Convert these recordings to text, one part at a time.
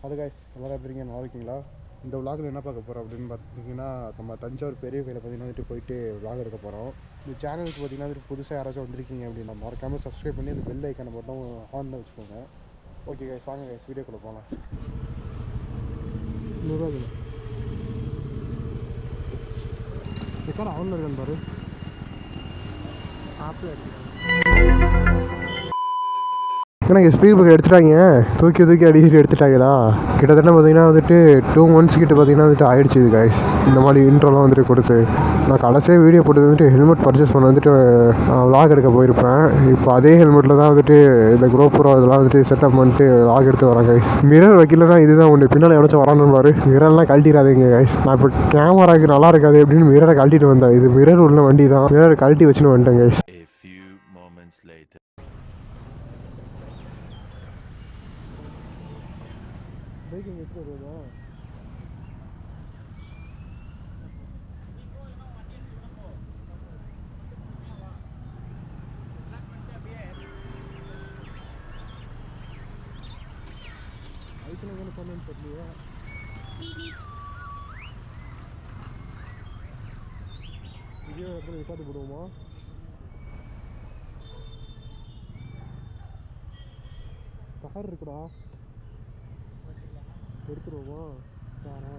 Hello guys, எல்லோரும் எப்படி இருக்கீங்க? நல்லா இருக்கீங்களா? இந்த விளாகில் என்ன பார்க்க போகிறோம் அப்படின்னு பார்த்தீங்கன்னா, நம்ம தஞ்சாவூர் பெரிய கோயிலை பார்த்தீங்கன்னா வந்துட்டு போயிட்டு விளாக் எடுக்க போகிறோம். இந்த சேனலுக்கு பார்த்தீங்கன்னா வந்துட்டு புதுசாக யாராச்சும் வந்திருக்கீங்க அப்படின்னா மறக்காமல் சப்ஸ்கிரைப் பண்ணி அந்த பெல் ஐக்கானை மட்டும் ஆனில் வச்சுக்கோங்க. ஓகே கைஸ், வாங்க கைஸ் வீடியோக்குள்ளே போகலாம். எக்கான ஆனில் இருக்கான்னு பாரு. ஆப்பில் ஏன்னா ஸ்பீட் பிரேக் எடுத்துட்டாங்க, தூக்கி அடிச்சுட்டு எடுத்துட்டாங்களா. கிட்டத்தட்ட பார்த்தீங்கன்னா வந்துட்டு 2 months கிட்ட பார்த்தீங்கன்னா வந்துட்டு ஆகிடுச்சு இது கைஸ். இந்த மாதிரி இன்ட்ரோலாம் வந்துட்டு கொடுத்து நான் கடைசியாக வீடியோ போட்டு வந்துட்டு ஹெல்மெட் பர்ச்சேஸ் பண்ண வந்துட்டு விளாக் எடுக்க போயிருப்பேன். இப்போ அதே ஹெல்மெட்டில் தான் வந்துட்டு இந்த GoPro இதெல்லாம் வந்துட்டு செட்டப் பண்ணிட்டு விளாக் எடுத்து வரேன் கைஸ். மிரர் வைக்கலன்னா இதுதான் ஒன்று, பின்னால் எவனாச்சும் வரான்னு பாரு. மிரர்லாம் கழட்டிடாதீங்க கைஸ். நான் இப்போ கேமராக்கு நல்லா இருக்காது அப்படின்னு மிரரை கழட்டிட்டு வந்தேன். இது மிரர் உள்ள வண்டி தான், மிரரை கழட்டி வச்சுன்னு வந்துட்டேன் கைஸ். பைக்கிங் எடுத்து வருவதா? ஐஸ்லாம் என்ன பண்ணேன்னு தெரியலையா? இதே இடத்துல நிப்பாட்டி போடுவோமா? கார் இருக்குடா, எடுத்துருவோமா காரா?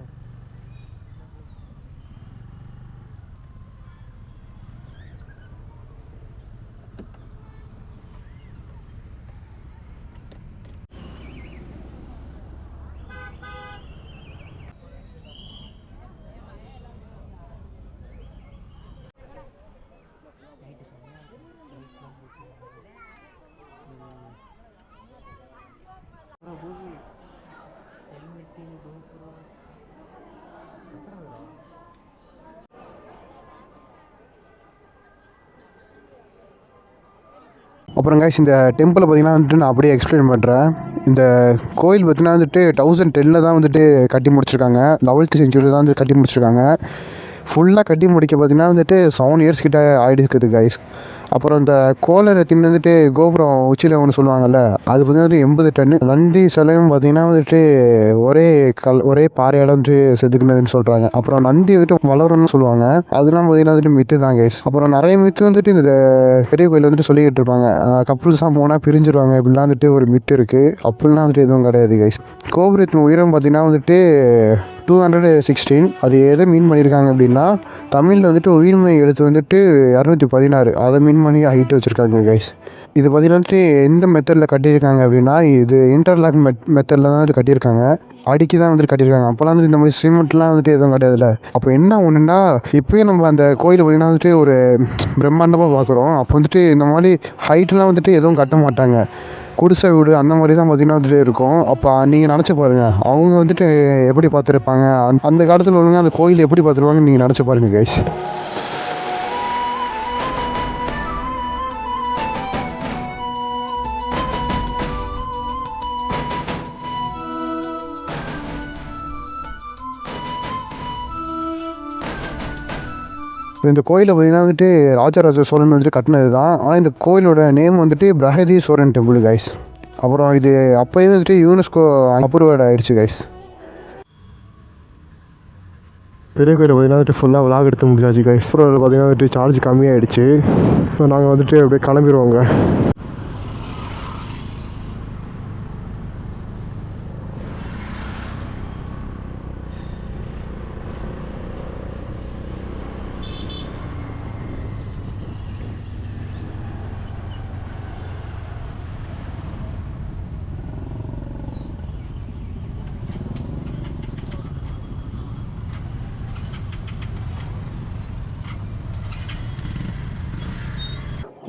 அப்புறம் கைஸ், இந்த டெம்பிளை பார்த்தீங்கன்னா வந்துட்டு நான் அப்படியே எக்ஸ்பிளைன் பண்ணுறேன். இந்த கோயில் பார்த்தீங்கன்னா வந்துட்டு 1010 தான் வந்துட்டு கட்டி முடிச்சிருக்காங்க. 11th century தான் வந்து கட்டி முடிச்சிருக்காங்க. ஃபுல்லாக கட்டி முடிக்க பார்த்தீங்கன்னா வந்துட்டு 7 years கிட்ட ஆகிடுக்குது கைஸ். அப்புறம் இந்த கோலரத்தின்னு வந்துட்டு கோபுரம் உச்சியில் ஒன்று சொல்லுவாங்கள்ல, அது பார்த்தீங்கன்னா 80 டன். நந்தி சிலையும் பார்த்தீங்கன்னா வந்துட்டு ஒரே பாறையால் வந்துட்டு செதுக்குனதுன்னு சொல்கிறாங்க. அப்புறம் நந்தி வந்துட்டு வளரும்னு சொல்லுவாங்க. அதெல்லாம் பார்த்தீங்கன்னா வந்துட்டு மித்து தான் கைஸ். அப்புறம் நிறைய மித்து வந்துட்டு இந்த பெரிய கோயில் வந்துட்டு சொல்லிக்கிட்டு இருப்பாங்க, கப்புள்ஸாக போனால் பிரிஞ்சிருவாங்க இப்படிலாம் வந்துட்டு ஒரு மித்து இருக்குது. அப்படிலாம் வந்துட்டு எதுவும் கிடையாது கைஸ். கோபுரத்தின் உயரம் பார்த்தீங்கன்னா வந்துட்டு 216. அது எதை மீன் பண்ணியிருக்காங்க அப்படின்னா, தமிழில் வந்துட்டு உயிர்மை எழுத்து வந்துட்டு 216, அதை மீன் பண்ணி ஹைட்டு வச்சுருக்காங்க கைஸ். இது பார்த்தீங்கன்னா வந்துட்டு எந்த மெத்தடில் கட்டியிருக்காங்க அப்படின்னா, இது இன்டர்லாக் மெத்தடில் தான் வந்துட்டு கட்டியிருக்காங்க. அடிக்கி தான் வந்துட்டு கட்டியிருக்காங்க. அப்போலாம் வந்துட்டு இந்த மாதிரி சிமெண்ட்லாம் வந்துட்டு எதுவும் கிடையாதுல்ல. அப்போ என்ன ஒன்றுன்னா, இப்போயும் நம்ம அந்த கோயில் பார்த்தீங்கன்னா வந்துட்டு ஒரு பிரம்மாண்டமாக பார்க்குறோம். அப்போ வந்துட்டு இந்த மாதிரி ஹைட்லாம் வந்துட்டு எதுவும் கட்ட மாட்டாங்க. குடிசை வீடு அந்த மாதிரி தான் பார்த்தீங்கன்னா வந்துட்டு இருக்கும். அப்போ நீங்கள் நினச்சி பாருங்கள், அவங்க வந்துட்டு எப்படி பார்த்துருப்பாங்க, அந்த காலத்தில் உள்ளவங்க அந்த கோயில் எப்படி பார்த்துருப்பாங்கன்னு நீங்கள் நினச்சி பாருங்கள் கைஸ். இந்த கோயிலை பார்த்தீங்கன்னா வந்துட்டு ராஜராஜ சோழன் வந்துட்டு கட்டினது தான். ஆனால் இந்த கோயிலோட நேம் வந்துட்டு பிரகதீஸ்வரன் டெம்பிள் கைஸ். அப்புறம் இது அப்போயே வந்துட்டு யுனெஸ்கோ அப்ரூவ்ட் ஆகிடுச்சு கைஸ். பெரிய கோயிலை பார்த்தீங்கன்னா வந்துட்டு ஃபுல்லாக விளாக் எடுத்து முடிச்சாச்சு கைஸ். அப்புறம் பார்த்தீங்கன்னா வந்துட்டு சார்ஜ் கம்மியாகிடுச்சு. ஸோ நாங்கள் வந்துட்டு அப்படியே கிளம்பிடுவோங்க.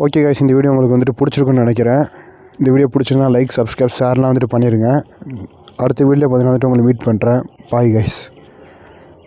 ஓகே கைஸ், இந்த வீடியோ உங்களுக்கு வந்துட்டு பிடிச்சிருக்குன்னு நினைக்கிறேன். இந்த வீடியோ பிடிச்சிருந்தா லைக், சப்ஸ்கிரைப், ஷேர்லாம் வந்துட்டு பண்ணிடுங்க. அடுத்த வீடியோ பார்த்தீங்கன்னா வந்துட்டு உங்களை மீட் பண்ணுறேன். Bye guys.